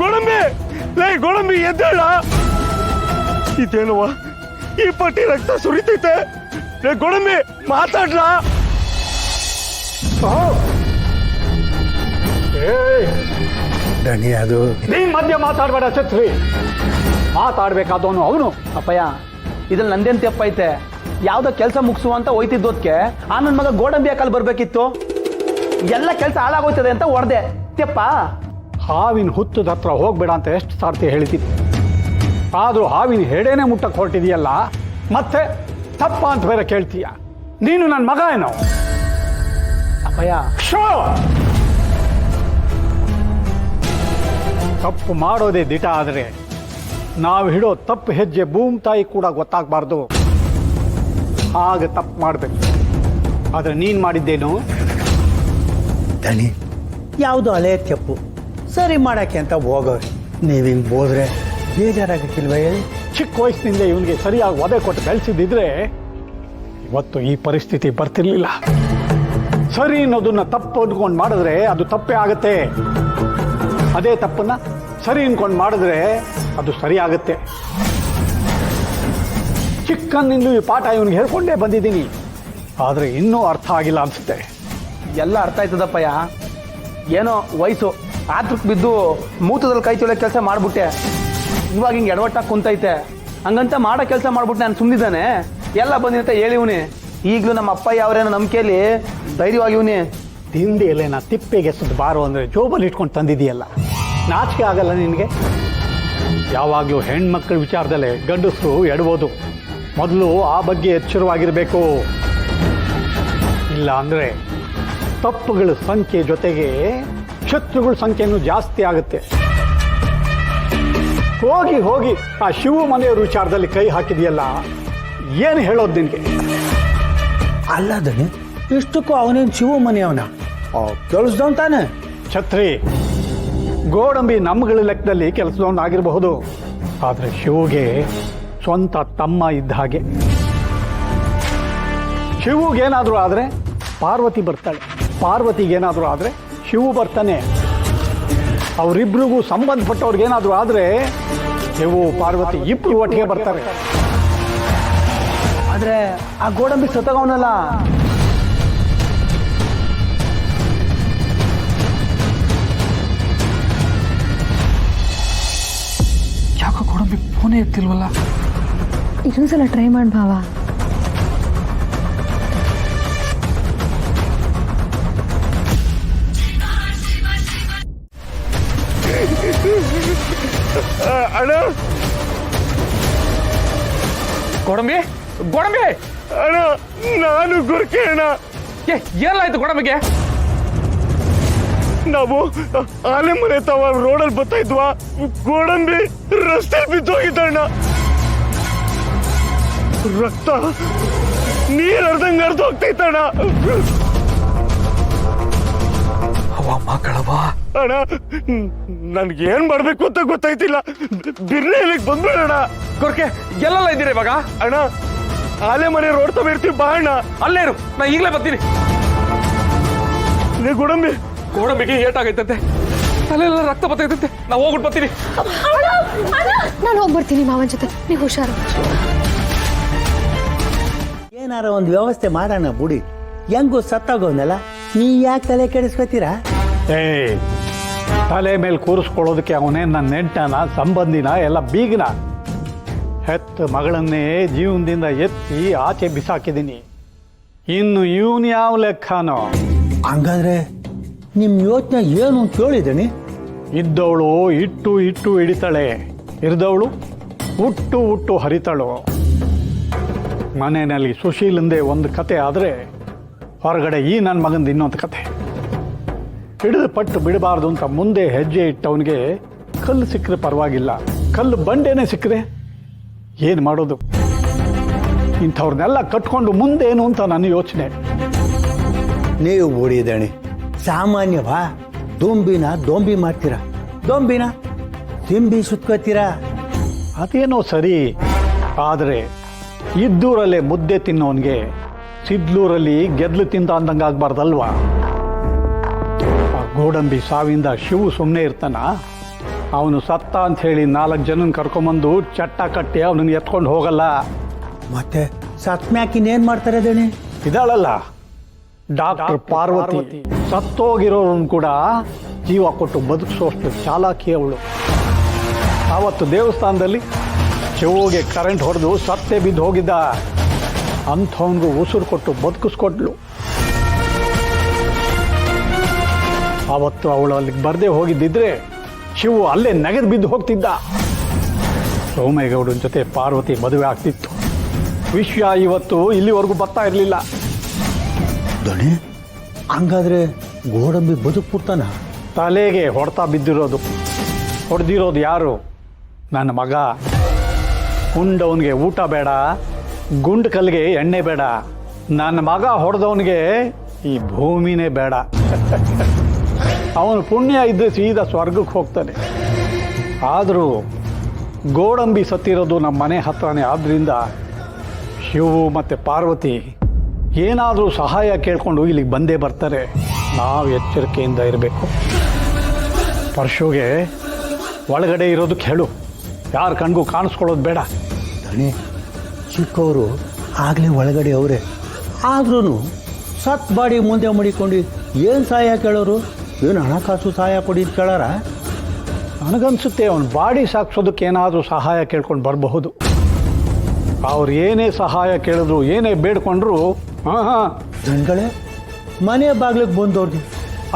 ಗೋಡಂಬಿ ಲೈ ಗೋಡಂಬಿ ಎದ್ದೇಳ. ಇದೇನುವ ಈ ಪಟ್ಟಿ ರಕ್ತ ಸುರಿತೈತೆ. ಗೋಡಂಬಿ ಮಾತಾಡ್ಲ. ದಣಿ ಅದು ನೀನ್ ಮಧ್ಯ ಮಾತಾಡ್ಬೇಡ ಛತ್ರಿ. ಮಾತಾಡ್ಬೇಕಾದವನು ಅವನು. ಅಪ್ಪಯ್ಯ ಇದ್ರಲ್ಲಿ ನಂದೇನ್ ತೆಪ್ಪ ಐತೆ? ಯಾವ್ದೋ ಕೆಲಸ ಮುಗಿಸುವ ಅಂತ ಹೋಯ್ತಿದ್ದೋದ್ಕೆ ಆ ನನ್ನ ಮಗ ಗೋಡಂಬಿ ಯಾಕಲ್ಲಿ ಬರ್ಬೇಕಿತ್ತು? ಎಲ್ಲ ಕೆಲಸ ಹಾಳಾಗೋಯ್ತದೆ ಅಂತ ಹೊಡೆದೆ ತೆಪ್ಪ. ಹಾವಿನ ಹುತ್ತದ ಹತ್ರ ಹೋಗ್ಬೇಡ ಅಂತ ಎಷ್ಟು ಸಾರ್ತಿ ಹೇಳ್ತಿದ್ದೆ. ಆದ್ರೂ ಹಾವಿನ ಹೆಡೆನೆ ಮುಟ್ಟಕ್ಕೆ ಹೊರಟಿದೆಯಲ್ಲ, ಮತ್ತೆ ತಪ್ಪ ಅಂತ ಬೇರೆ ಕೇಳ್ತೀಯ. ನೀನು ನನ್ನ ಮಗ ಏನೋ? ಅಪ್ಪಯ್ಯ ಶೋ ತಪ್ಪು ಮಾಡೋದೇ ದಿಟ ಆದರೆ ನಾವು ಹಿಡೋ ತಪ್ಪು ಹೆಜ್ಜೆ ಭೂಮಿ ತಾಯಿ ಕೂಡ ಗೊತ್ತಾಗಬಾರ್ದು. ಆಗ ತಪ್ಪು ಮಾಡಬೇಕು. ಆದರೆ ನೀನು ಮಾಡಿದ್ದೇನು? ದಣಿ ಯಾವುದು ಹಳೆ ತಪ್ಪು ಸರಿ ಮಾಡಕ್ಕೆ ಅಂತ ಹೋಗೋರು. ನೀವು ಹಿಂಗೆ ಹೋದ್ರೆ ಬೇಜಾರಾಗಕ್ಕಿಲ್ವ ಹೇಳಿ? ಚಿಕ್ಕ ವಯಸ್ಸಿನಿಂದ ಇವನಿಗೆ ಸರಿಯಾಗಿ ಒದೆ ಕೊಟ್ಟು ಬೆಳೆಸಿದ್ದಿದ್ರೆ ಇವತ್ತು ಈ ಪರಿಸ್ಥಿತಿ ಬರ್ತಿರ್ಲಿಲ್ಲ. ಸರಿ ಅನ್ನೋದನ್ನ ತಪ್ಪು ಅಂದ್ಕೊಂಡು ಮಾಡಿದ್ರೆ ಅದು ತಪ್ಪೇ ಆಗತ್ತೆ. ಅದೇ ತಪ್ಪನ್ನ ಸರಿ ಅನ್ಕೊಂಡು ಮಾಡಿದ್ರೆ ಅದು ಸರಿ ಆಗತ್ತೆ. ಚಿಕ್ಕಂದಿಂದಲೂ ಈ ಪಾಠ ಇವನಿಗೆ ಹೇಳ್ಕೊಂಡೇ ಬಂದಿದ್ದೀನಿ. ಆದರೆ ಇನ್ನೂ ಅರ್ಥ ಆಗಿಲ್ಲ ಅನ್ಸುತ್ತೆ. ಎಲ್ಲ ಅರ್ಥ ಆಯ್ತದಪ್ಪಯ್ಯ. ಏನೋ ವಯಸ್ಸು ಆತ್ರಕ್ಕೆ ಬಿದ್ದು ಮೂತದಲ್ಲಿ ಕೈ ತೊಳೆ ಕೆಲಸ ಮಾಡ್ಬಿಟ್ಟೆ. ಇವಾಗ ಹಿಂಗೆ ಎಡವಟ್ಟಾಗಿ ಕುಂತೈತೆ. ಹಂಗಂತ ಮಾಡೋ ಕೆಲಸ ಮಾಡ್ಬಿಟ್ಟು ನಾನು ಸುಮ್ಮನಿದ್ದಾನೆ. ಎಲ್ಲ ಬಂದಿರುತ್ತೆ ಹೇಳಿವ್ನಿ. ಈಗಲೂ ನಮ್ಮ ಅಪ್ಪಯ್ಯ ಅವರೇನೋ ನಂಬಿಕೆಯಲ್ಲಿ ಧೈರ್ಯವಾಗಿವ್ನಿ. ತಿಂಡಿ ಎಲೆನ ತಿಪ್ಪೆಗೆ ಸುತ್ತ ಬಾರೋ ಅಂದರೆ ಜೋಬಲ್ಲಿ ಇಟ್ಕೊಂಡು ತಂದಿದೆಯಲ್ಲ, ನಾಚಿಕೆ ಆಗಲ್ಲ ನಿನಗೆ? ಯಾವಾಗಲೂ ಹೆಣ್ಮಕ್ಳ ವಿಚಾರದಲ್ಲೇ ಗಂಡಸರು ಎಡಬೋದು. ಮೊದಲು ಆ ಬಗ್ಗೆ ಎಚ್ಚರವಾಗಿರಬೇಕು. ಇಲ್ಲ ಅಂದರೆ ತಪ್ಪುಗಳ ಸಂಖ್ಯೆ ಜೊತೆಗೆ ಶತ್ರುಗಳ ಸಂಖ್ಯೆನೂ ಜಾಸ್ತಿ ಆಗುತ್ತೆ. ಹೋಗಿ ಹೋಗಿ ಆ ಶಿವ ಮನೆಯವ್ರ ವಿಚಾರದಲ್ಲಿ ಕೈ ಹಾಕಿದೆಯಲ್ಲ, ಏನು ಹೇಳೋದು ನಿನಗೆ? ಅಲ್ಲ ದಣಿ ಇಷ್ಟಕ್ಕೂ ಅವನೇನು ಶಿವ ಮನೆಯವನ ಕೇಳಿಸ್ದವನ್ ತಾನೆ? ಛತ್ರಿ, ಗೋಡಂಬಿ ನಮ್ಮಗಳ ಲೆಕ್ಕದಲ್ಲಿ ಕೆಲಸದವನಾಗಿರಬಹುದು. ಆದರೆ ಶಿವಗೆ ಸ್ವಂತ ತಮ್ಮ ಇದ್ದ ಹಾಗೆ. ಶಿವಗೇನಾದರೂ ಆದರೆ ಪಾರ್ವತಿ ಬರ್ತಾಳೆ, ಪಾರ್ವತಿಗೇನಾದರೂ ಆದರೆ ಶಿವು ಬರ್ತಾನೆ. ಅವರಿಬ್ರಿಗೂ ಸಂಬಂಧಪಟ್ಟವ್ರಿಗೇನಾದರೂ ಆದರೆ ಶಿವು ಪಾರ್ವತಿ ಇಬ್ರು ಒಟ್ಟಿಗೆ ಬರ್ತಾರೆ. ಆದರೆ ಆ ಗೋಡಂಬಿ ಸತ್ತಗವನಲ್ಲ. ಯಾಕೋ ಗೋಡಂಬಿ ಫೋನೇ ಎತ್ತಿಲ್ವಲ್ಲ? ಇನ್ನೊಂದ್ಸಲ ಟ್ರೈ ಮಾಡಿ ಭಾವ. ಅಣ್ಣ ಗೋಡಂಬಿ ಗೋಡಂಬಿ ಅಣ್ಣ ನಾನು ಗುರ್ಕೆ ಅಣ್ಣ. ಏನಾಯ್ತು ಗೋಡಂಬಿಗೆ? ನಾವು ಆಲೆ ಮನೆ ತವ ರೋಡಲ್ಲಿ ಬರ್ತಾ ಇದ್ವಾ, ಗೋಡಂಬಿ ರಸ್ತೆ ಬಿದ್ದೋಗಿದ್ದಣ್ಣ. ರಕ್ತ ನೀರ್ ಅರ್ಧಂಗ್ ಅರ್ಧ ಹೋಗ್ತೈತಣ್ಣ. ಅವ ಮಗಳವ ಅಣ್ಣ ನನ್ಗೆ ಏನ್ ಮಾಡ್ಬೇಕು ಅಂತ ಗೊತ್ತಾಯ್ತಿಲ್ಲ. ಬಿರ್ನೆ ಇಲ್ಲಿಗೆ ಬಂದ್ಬಿಡೋಣ. ಗೊರ್ಕೆ ಎಲ್ಲೆಲ್ಲ ಇದ್ದೀರಾ ಇವಾಗ? ಅಣ್ಣ ಆಲೆ ಮನೆ ರೋಡ್ ತವ ಇರ್ತೀವಿ ಬಾ ಅಣ್ಣ. ಅಲ್ಲೇ ಇರು, ನಾ ಈಗಲೇ ಬರ್ತೀನಿ. ಗೋಡಂಬಿ ಗೋಡಂಬಿಗೆ ಏಟಾಗೈತಂತೆ, ತಲೆಲ್ಲ ರಕ್ತ ಬರ್ತೈತಂತೆ. ನಾವು ಹೋಗ್ಬಿಟ್ಟು ಬರ್ತೀನಿ. ನಾನು ಹೋಗ್ಬರ್ತೀನಿ ಮಾವನ ಜೊತೆ, ನೀವು ಹುಷಾರು. ಏನಾರ ಒಂದು ವ್ಯವಸ್ಥೆ ಮಾಡೋಣ ಬುಡಿ. ಹೆಂಗು ಸತ್ತಾಗೋನಲ್ಲ, ನೀ ಯಾಕೆ ತಲೆ ಕೆಡಿಸ್ಕೊತೀರಾ? ತಲೆ ಮೇಲೆ ಕೂರಿಸ್ಕೊಳ್ಳೋದಕ್ಕೆ ಅವನೇ ನನ್ನ ನೆಂಟನ ಸಂಬಂಧಿನ ಎಲ್ಲ ಬೀಗನ. ಹೆತ್ತ ಮಗಳನ್ನೇ ಜೀವನದಿಂದ ಎತ್ತಿ ಆಚೆ ಬಿಸಾಕಿದ್ದೀನಿ. ಇನ್ನು ಇವನು ಯಾವ ಲೆಕ್ಕನೋ? ಹಂಗಾದ್ರೆ ನಿಮ್ಮ ಯೋಚನೆ ಏನು ಅಂತ ಕೇಳಿದಣಿ? ಇದ್ದವಳು ಇಟ್ಟು ಇಟ್ಟು ಹಿಡಿತಾಳೆ, ಇರಿದವಳು ಹುಟ್ಟು ಹುಟ್ಟು ಹರಿತಾಳು. ಮನೆಯಲ್ಲಿ ಸುಶೀಲಂದೇ ಒಂದು ಕತೆ ಆದರೆ ಹೊರಗಡೆ ಈ ನನ್ನ ಮಗಂದು ಇನ್ನೊಂದು ಕತೆ. ಹಿಡಿದು ಪಟ್ಟು ಬಿಡಬಾರ್ದು ಅಂತ ಮುಂದೆ ಹೆಜ್ಜೆ ಇಟ್ಟವನಿಗೆ ಕಲ್ಲು ಸಿಕ್ಕರೆ ಪರವಾಗಿಲ್ಲ, ಕಲ್ಲು ಬಂಡೆನೇ ಸಿಕ್ಕರೆ ಏನು ಮಾಡೋದು? ಇಂಥವ್ರನ್ನೆಲ್ಲ ಕಟ್ಕೊಂಡು ಮುಂದೇನು ಅಂತ ನನ್ನ ಯೋಚನೆ. ನೀವು ಬುಡಿದಣಿ ಸಾಮಾನ್ಯವಾ? ದೊಂಬಿನ ದೊಂಬಿ ಮಾಡ್ತೀರಾ, ದೊಂಬಿನ ಸಿಂಬಿ ಸುತ್ಕೋತೀರಾ. ಅದೇನೋ ಸರಿ, ಆದರೆ ಇದ್ದೂರಲ್ಲೇ ಮುದ್ದೆ ತಿನ್ನೋನ್ಗೆ ಸಿದ್ಲೂರಲ್ಲಿ ಗೆದ್ಲು ತಿಂದ ಅಂದಂಗಾಗಬಾರ್ದಲ್ವಾ? ಆ ಗೋಡಂಬಿ ಸಾವಿಂದ ಶಿವು ಸುಮ್ಮನೆ ಇರ್ತಾನ? ಅವನು ಸತ್ತ ಅಂತ ಹೇಳಿ 4 ಜನನ ಕರ್ಕೊಂಬಂದು ಚಟ್ಟ ಕಟ್ಟಿ ಅವನನ್ನು ಎತ್ಕೊಂಡು ಹೋಗಲ್ಲ. ಮತ್ತೆ ಸತ್ಮ್ಯಾಕ್ ಇನ್ನೇನ್ ಮಾಡ್ತಾರೆ ದಣಿ? ಇದಾಳಲ್ಲ ಡಾಕ್ಟರ್ ಪಾರ್ವತಿ, ಸತ್ತೋಗಿರೋರನ್ನು ಕೂಡ ಜೀವ ಕೊಟ್ಟು ಬದುಕಿಸೋಷ್ಟು ಚಾಲಾಕಿ ಅವಳು. ಆವತ್ತು ದೇವಸ್ಥಾನದಲ್ಲಿ ಶಿವಗೆ ಕರೆಂಟ್ ಹೊಡೆದು ಸತ್ತೇ ಬಿದ್ದು ಹೋಗಿದ್ದ, ಅಂಥವನಿಗೂ ಉಸಿರು ಕೊಟ್ಟು ಬದುಕಿಸ್ಕೊಟ್ಲು. ಆವತ್ತು ಅವಳು ಅಲ್ಲಿಗೆ ಬರದೇ ಹೋಗಿದ್ದಿದ್ರೆ ಶಿವು ಅಲ್ಲೇ ನೆಗೆದು ಬಿದ್ದು ಹೋಗ್ತಿದ್ದ. ಸೋಮೇಗೌಡನ ಜೊತೆ ಪಾರ್ವತಿ ಮದುವೆ ಆಗ್ತಿತ್ತು. ವಿಷಯ ಇವತ್ತು ಇಲ್ಲಿವರೆಗೂ ಬರ್ತಾ ಇರಲಿಲ್ಲ. ದಣಿ, ಹಂಗಾದ್ರೆ ಗೋಡಂಬಿ ಬದುಕ್ಬಿಡ್ತಾನ? ತಲೆಗೆ ಹೊಡ್ತಾ ಬಿದ್ದಿರೋದು. ಹೊಡೆದಿರೋದು ಯಾರು? ನನ್ನ ಮಗ. ಉಂಡವನಿಗೆ ಊಟ ಬೇಡ, ಗುಂಡು ಕಲ್ಲಿಗೆ ಎಣ್ಣೆ ಬೇಡ. ನನ್ನ ಮಗ ಹೊಡೆದವನಿಗೆ ಈ ಭೂಮಿನೇ ಬೇಡ. ಅವನು ಪುಣ್ಯ ಇದ್ದರೆ ಸೀದಾ ಸ್ವರ್ಗಕ್ಕೆ ಹೋಗ್ತಾನೆ. ಆದರೂ ಗೋಡಂಬಿ ಸತ್ತಿರೋದು ನಮ್ಮ ಮನೆ ಹತ್ರನೇ. ಆದ್ದರಿಂದ ಶಿವು ಮತ್ತು ಪಾರ್ವತಿ ಏನಾದರೂ ಸಹಾಯ ಕೇಳಿಕೊಂಡು ಇಲ್ಲಿಗೆ ಬಂದೇ ಬರ್ತಾರೆ. ನಾವು ಎಚ್ಚರಿಕೆಯಿಂದ ಇರಬೇಕು. ಪರಶುಗೆ ಒಳಗಡೆ ಇರೋದಕ್ಕೆ ಹೇಳು, ಯಾರ ಕಣ್ಗೂ ಕಾಣಿಸ್ಕೊಳ್ಳೋದು ಬೇಡ. ದಣಿ, ಚಿಕ್ಕವರು ಆಗಲೇ ಒಳಗಡೆ ಅವರೇ. ಆದ್ರೂ ಸತ್ ಬಾಡಿ ಮುಂದೆ ಮಡಿಕೊಂಡು ಏನು ಸಹಾಯ ಕೇಳೋರು? ಏನು ಹಣಕಾಸು ಸಹಾಯ ಕೊಡಿ ಅಂತ ಕೇಳಾರ? ನನಗನ್ಸುತ್ತೆ ಅವನು ಬಾಡಿ ಸಾಕ್ಸೋದಕ್ಕೆ ಏನಾದರೂ ಸಹಾಯ ಕೇಳ್ಕೊಂಡು ಬರಬಹುದು. ಅವ್ರು ಏನೇ ಸಹಾಯ ಕೇಳಿದ್ರು, ಏನೇ ಬೇಡ್ಕೊಂಡ್ರು, ಹಾಂ ಜನಗಳೇ ಮನೆ ಬಾಗ್ಲಿಗೆ ಬಂದವ್ರಿಗೆ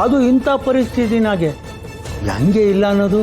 ಅದು ಇಂಥ ಪರಿಸ್ಥಿತಿನಾಗೆ ಹೆಂಗೆ ಇಲ್ಲ ಅನ್ನೋದು